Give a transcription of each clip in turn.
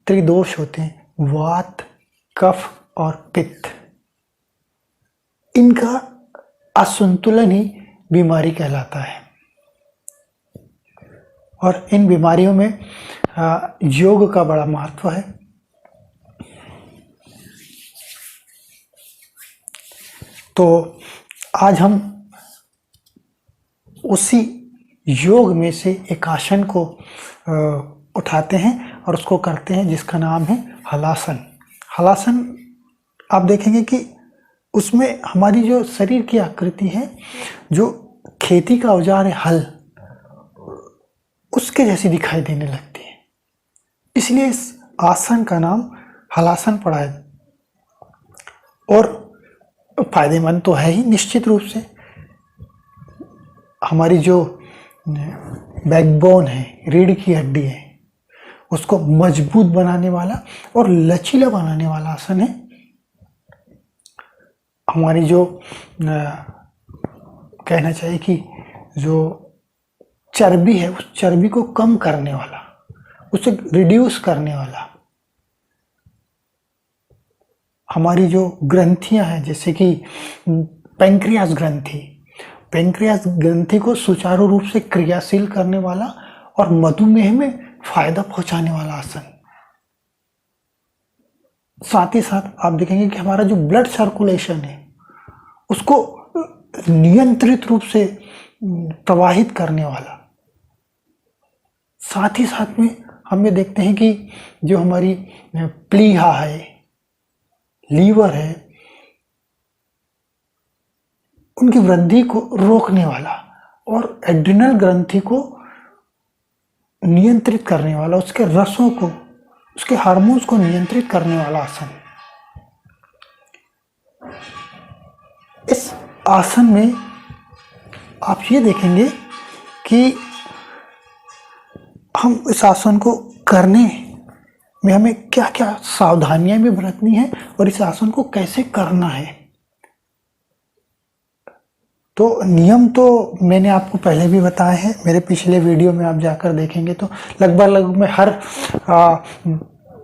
त्रिदोष होते हैं, वात, कफ और पित्त। इनका असंतुलन ही बीमारी कहलाता है। और इन बीमारियों में योग का बड़ा महत्व है। तो आज हम उसी योग में से एक आसन को उठाते हैं और उसको करते हैं, जिसका नाम है हलासन। हलासन आप देखेंगे कि उसमें हमारी जो शरीर की आकृति है, जो खेती का औजार है हल, उसके जैसी दिखाई देने लगती है। इसलिए इस आसन का नाम हलासन पड़ा है। और फायदेमंद तो है ही निश्चित रूप से। हमारी जो बैकबोन है, रीढ़ की हड्डी है, उसको मजबूत बनाने वाला और लचीला बनाने वाला आसन है। हमारी जो कहना चाहिए कि जो चर्बी है, उस चर्बी को कम करने वाला, उसे रिड्यूस करने वाला। हमारी जो ग्रंथियां हैं, जैसे कि पैंक्रियास ग्रंथि, पैंक्रियास ग्रंथि को सुचारू रूप से क्रियाशील करने वाला और मधुमेह में फायदा पहुंचाने वाला आसन। साथ ही साथ आप देखेंगे कि हमारा जो ब्लड सर्कुलेशन है, उसको नियंत्रित रूप से प्रवाहित करने वाला। साथ ही साथ में हम ये देखते हैं कि जो हमारी प्लीहा है, लीवर है, उनकी वृद्धि को रोकने वाला और एड्रिनल ग्रंथि को नियंत्रित करने वाला, उसके रसों को, उसके हार्मोन्स को नियंत्रित करने वाला आसन। इस आसन में आप ये देखेंगे कि हम इस आसन को करने में हमें क्या क्या सावधानियां भी बरतनी है और इस आसन को कैसे करना है। तो नियम तो मैंने आपको पहले भी बताए हैं, मेरे पिछले वीडियो में आप जाकर देखेंगे तो लगभग मैं हर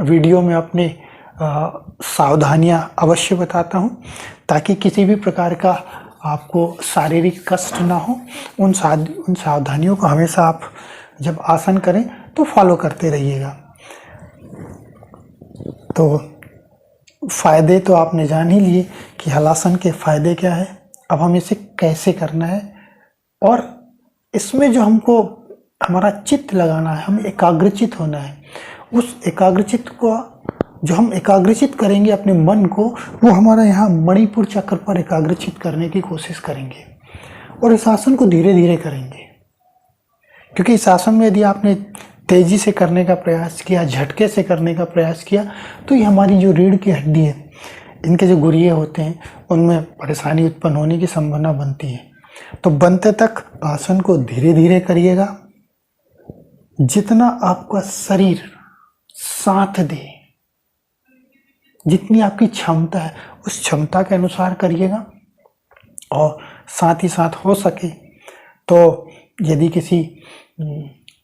वीडियो में अपने सावधानियां अवश्य बताता हूं, ताकि किसी भी प्रकार का आपको शारीरिक कष्ट ना हो। उन सावधानियों को हमेशा आप जब आसन करें तो फॉलो करते रहिएगा। तो फायदे तो आपने जान ही लिए कि हलासन के फायदे क्या है। अब हम इसे कैसे करना है और इसमें जो हमको हमारा चित्त लगाना है, हम एकाग्रचित होना है। उस एकाग्रचित को जो हम एकाग्रचित करेंगे अपने मन को, वो हमारा यहाँ मणिपुर चक्र पर एकाग्रचित करने की कोशिश करेंगे और इस आसन को धीरे धीरे करेंगे। क्योंकि इस आसन में यदि आपने तेजी से करने का प्रयास किया, झटके से करने का प्रयास किया, तो ये हमारी जो रीढ़ की हड्डी है, इनके जो गुर्जे होते हैं, उनमें परेशानी उत्पन्न होने की संभावना बनती है। तो बनते तक आसन को धीरे धीरे करिएगा। जितना आपका शरीर साथ दे, जितनी आपकी क्षमता है, उस क्षमता के अनुसार करिएगा। और साथ ही साथ हो सके तो यदि किसी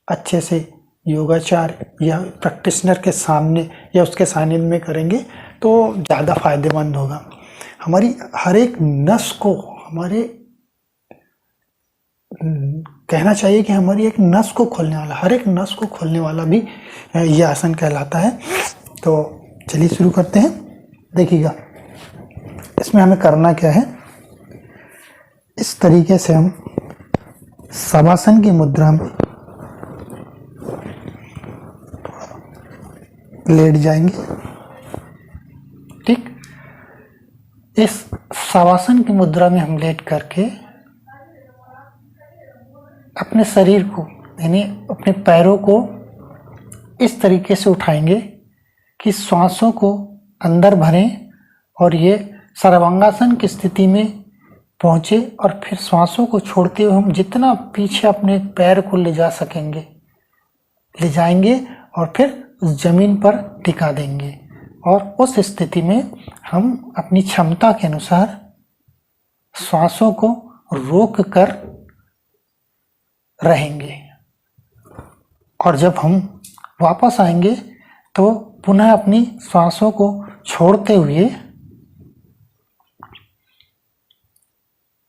अच्छे से योगाचार्य या प्रैक्टिशनर के सामने या उसके सानिध्य में करेंगे तो ज़्यादा फायदेमंद होगा। हमारी हर एक नस को, हमारे कहना चाहिए कि हमारी एक नस को खोलने वाला, हर एक नस को खोलने वाला भी यह आसन कहलाता है। तो चलिए शुरू करते हैं। देखिएगा इसमें हमें करना क्या है। इस तरीके से हम शवासन की मुद्रा में लेट जाएंगे। ठीक, इस शवासन की मुद्रा में हम लेट करके अपने शरीर को, यानी अपने पैरों को इस तरीके से उठाएंगे कि श्वासों को अंदर भरें और ये सर्वांगासन की स्थिति में पहुँचे और फिर श्वासों को छोड़ते हुए हम जितना पीछे अपने पैर को ले जा सकेंगे ले जाएंगे और फिर उस जमीन पर टिका देंगे। और उस स्थिति में हम अपनी क्षमता के अनुसार श्वासों को रोक कर रहेंगे। और जब हम वापस आएंगे तो पुनः अपनी श्वासों को छोड़ते हुए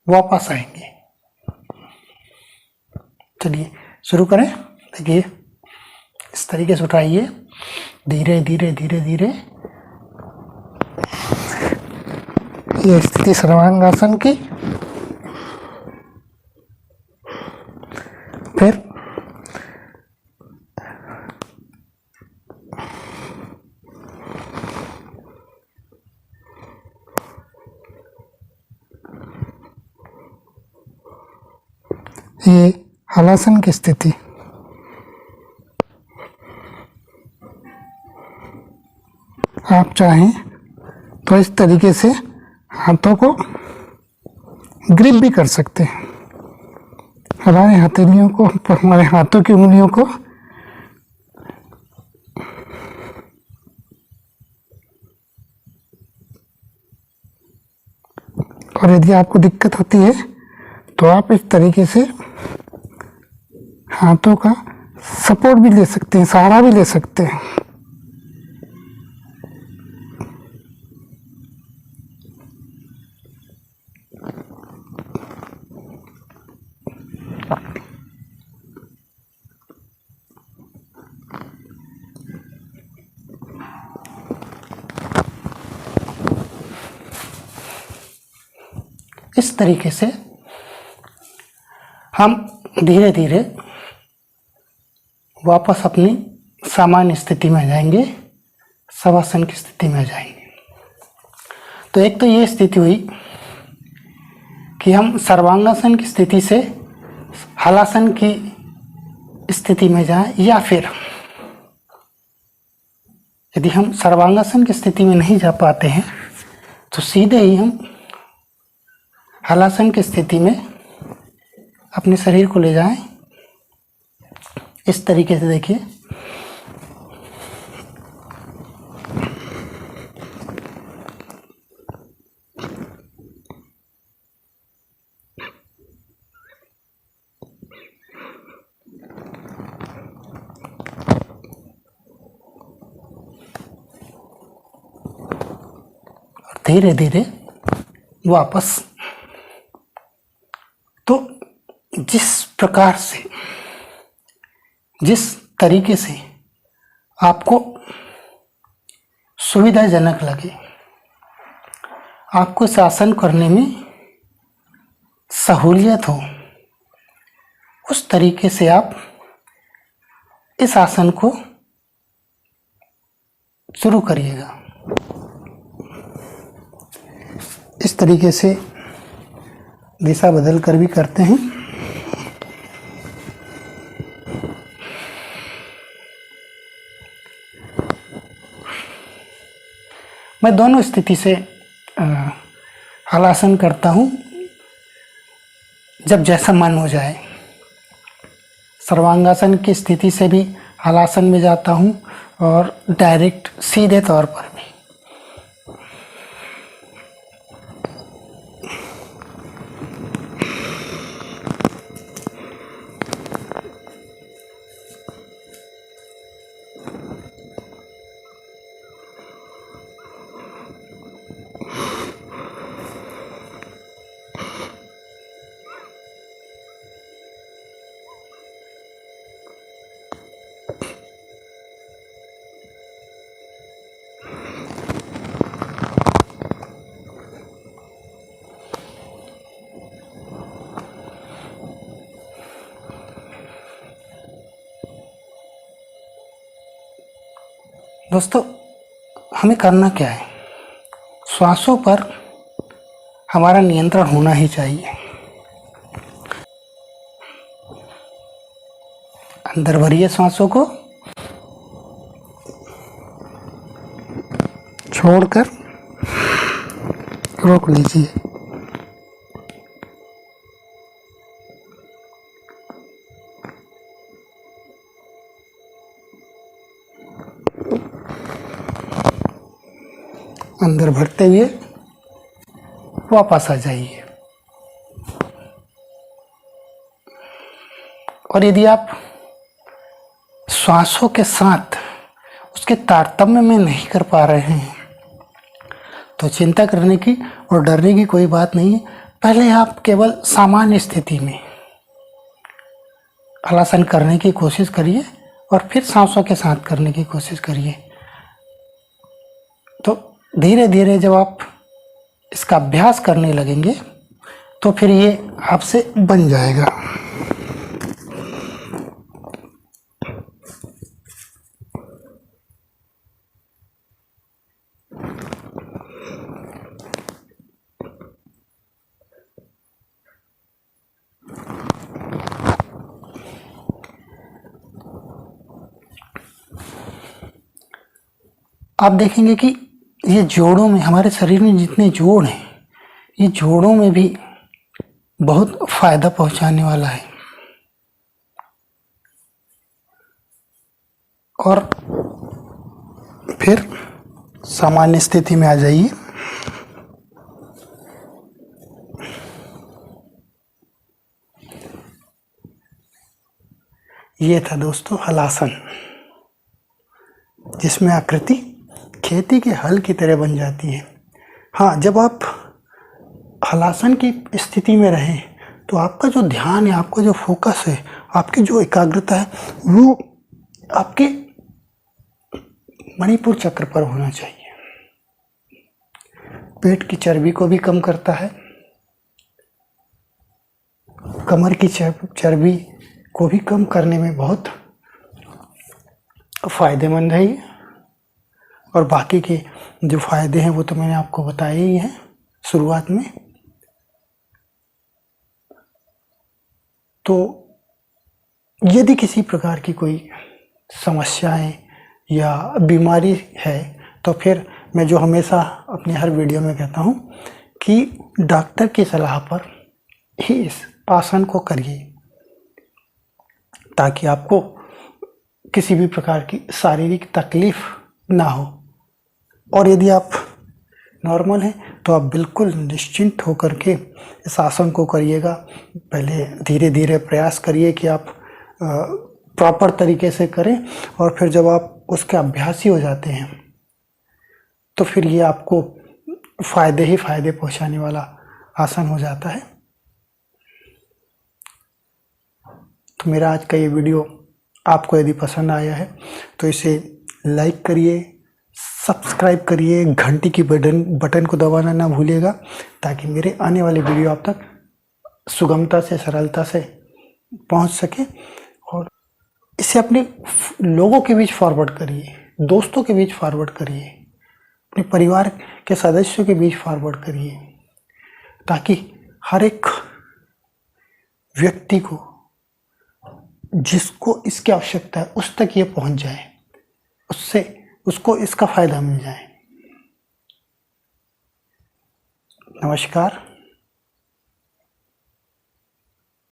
वापस आएंगे। चलिए शुरू करें। देखिए इस तरीके से उठाइए, धीरे धीरे धीरे धीरे। ये स्थिति सर्वांगासन की। फिर ये हलासन की स्थिति। आप चाहें तो इस तरीके से हाथों को ग्रिप भी कर सकते हैं। हमारे हथेलियों को, हमारे हाथों की उंगलियों को और यदि आपको दिक्कत होती है तो आप इस तरीके से हाथों का सपोर्ट भी ले सकते हैं, सहारा भी ले सकते हैं। इस तरीके से हम धीरे धीरे वापस अपनी सामान्य स्थिति में आ जाएंगे, शवासन की स्थिति में आ जाएंगे। तो एक तो ये स्थिति हुई कि हम सर्वांगासन की स्थिति से हलासन की स्थिति में जाएं, या फिर यदि हम सर्वांगासन की स्थिति में नहीं जा पाते हैं तो सीधे ही हम हलासन की स्थिति में अपने शरीर को ले जाएं। इस तरीके से देखिए, धीरे धीरे वापस। तो जिस प्रकार से, जिस तरीके से आपको सुविधाजनक लगे, आपको इस आसन करने में सहूलियत हो, उस तरीके से आप इस आसन को शुरू करिएगा। इस तरीके से दिशा बदल कर भी करते हैं। मैं दोनों स्थिति से हलासन करता हूँ, जब जैसा मन हो जाए। सर्वांगासन की स्थिति से भी हलासन में जाता हूँ और डायरेक्ट सीधे तौर पर भी। दोस्तों, हमें करना क्या है? श्वासों पर हमारा नियंत्रण होना ही चाहिए। अंदर भरिए श्वासों को, छोड़कर रोक लीजिए। अंदर भरते हुए वापस आ जाइए। और यदि आप श्वासों के साथ उसके तारतम्य में नहीं कर पा रहे हैं, तो चिंता करने की और डरने की कोई बात नहीं है। पहले आप केवल सामान्य स्थिति में हलासन करने की कोशिश करिए और फिर सांसों के साथ करने की कोशिश करिए। तो धीरे धीरे जब आप इसका अभ्यास करने लगेंगे तो फिर ये आपसे बन जाएगा। आप देखेंगे कि ये जोड़ों में, हमारे शरीर में जितने जोड़ हैं, ये जोड़ों में भी बहुत फायदा पहुंचाने वाला है। और फिर सामान्य स्थिति में आ जाइए। ये था दोस्तों हलासन, जिसमें आकृति खेती के हल की तरह बन जाती है। हाँ, जब आप हलासन की स्थिति में रहें तो आपका जो ध्यान है, आपका जो फोकस है, आपकी जो एकाग्रता है, वो आपके मणिपुर चक्र पर होना चाहिए। पेट की चर्बी को भी कम करता है, कमर की चर्बी को भी कम करने में बहुत फायदेमंद है ये। और बाकी के जो फायदे हैं वो तो मैंने आपको बताए ही हैं शुरुआत में। तो यदि किसी प्रकार की कोई समस्याएं या बीमारी है तो फिर मैं जो हमेशा अपने हर वीडियो में कहता हूँ कि डॉक्टर की सलाह पर ही इस आसन को करिए, ताकि आपको किसी भी प्रकार की शारीरिक तकलीफ ना हो। और यदि आप नॉर्मल हैं तो आप बिल्कुल निश्चिंत होकर के इस आसन को करिएगा। पहले धीरे धीरे प्रयास करिए कि आप प्रॉपर तरीके से करें, और फिर जब आप उसके अभ्यासी हो जाते हैं तो फिर ये आपको फ़ायदे ही फ़ायदे पहुंचाने वाला आसन हो जाता है। तो मेरा आज का ये वीडियो आपको यदि पसंद आया है तो इसे लाइक करिए, सब्सक्राइब करिए, घंटी की बटन को दबाना ना भूलिएगा, ताकि मेरे आने वाले वीडियो आप तक सुगमता से, सरलता से पहुंच सके। और इसे अपने लोगों के बीच फॉरवर्ड करिए, दोस्तों के बीच फॉरवर्ड करिए, अपने परिवार के सदस्यों के बीच फॉरवर्ड करिए, ताकि हर एक व्यक्ति को जिसको इसकी आवश्यकता है उस तक ये पहुंच जाए, उसको इसका फायदा मिल जाए। नमस्कार।